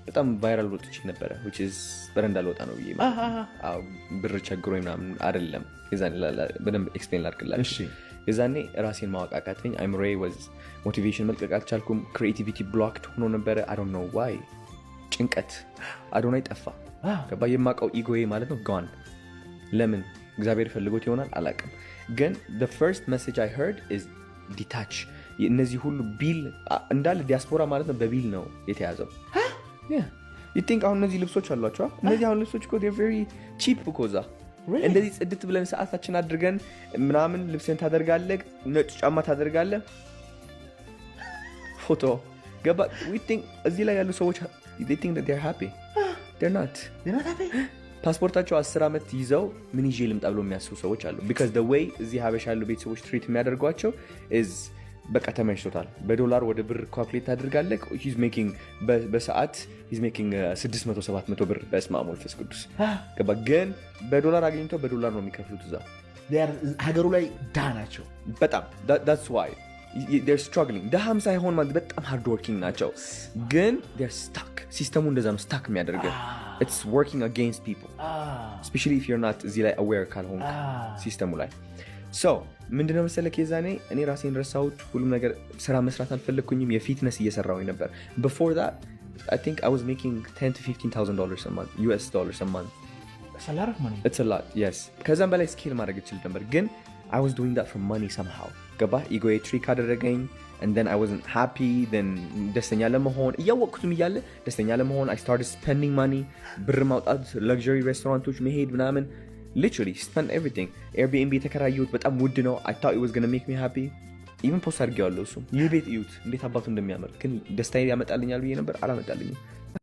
በጣም ቫይራል ወጥቼ ነበረ which is በረንዳ ልወጣ ነው ብዬ አዎ ብር ቸግሮኝ ምናምን አይደለም የዛኔ በደንብ ኤክስፕሌን ላድርግላችሁ እሺ የዛኔ ራሴን ማወቅ አቃተኝ አይምሮዬ was motivation መልቀቅ አልቻልኩም creativity blocked ሆኖ ነበረ I don't know why ጭንቀት አዶናይ ጠፋ ገባ የማውቀው ኢጎዬ ማለት ነው gone ለምን እግዚአብሔር ፈልጎት ይሆናል አላውቅም ግን the first message I heard is detach እነዚህ ሁሉ ቢል እንዳለ ዲያስፖራ ማለት ነው በቢል ነው የተያዘው yeah you think አሁን እነዚህ ልብሶች አሏቸው እነዚህ አሁን ልብሶች እኮ they're very cheap ኮዛ እንደዚህ ጽድት ብለን ሰዓታችን አድርገን ምናምን ልብስን ታደርጋለህ ነጭ ጫማ ታደርጋለህ ፎቶ ገባ we think እዚህ ላይ ያሉ ሰዎች they think that they're happy they're not happy ፓስፖርታቸው 10 ዓመት ይዘው ምን ይዤ ልምጣ ብሎ የሚያስቡ ሰዎች አሉ because the way እዚህ ሀበሻ ያሉ ቤተሰቦች ትሪት የሚያደርጓቸው is በቃ ተመችቶታል በዶላር ወደ ብር ካልኩሌት ታደርጋለህ he's making በሰዓት he's making 600 700 ብር በስማሙ መንፈስ ቅዱስ ገባ ግን በዶላር አግኝተው በዶላር ነው የሚከፍሉት እዛ ሀገሩ ላይ ዳ ናቸው በጣም that's why they're struggling ደሃም ሳይሆን ማለት በጣም hard working ናቸው ግን they're stuck ሲስተሙ እንደዛ ነው stuck የሚያደርገው it's working against people especially if you're not እዚህ ላይ aware ካልሆንክ ሲስተሙ ላይ so ምንድነው መሰለህ የዛኔ እኔ ራሴን ረሳሁት ሁሉም ነገር ስራ መስራት አልፈለኩኝም የፊትነስ እየሰራሁኝ ነበር before that I think I was making $10,000 to $15,000 a month US dollars a month That's a lot of money it's a lot yes ከዛም በላይ ስኬል ማድረግ እችል ነበር ግን I was doing that for money somehow ገባ ኢጎዬ ትሪክ አደረገኝ and then I wasn't happy then ደስተኛ ለመሆን እያወቅኩትም እያለ ደስተኛ ለመሆን I started spending money ብር ማውጣት luxury restaurants መሄድ ምናምን literally spent everything Airbnb ተከራየሁት በጣም ውድ ነው I thought it was going to make me happy even post አድርጌዋለሁ እሱ ይህ ቤት እዩት እንዴት አባቱ እንደሚያምር ግን ደስታዬ ያመጣልኛል ብዬ ነበር አላመጣልኝም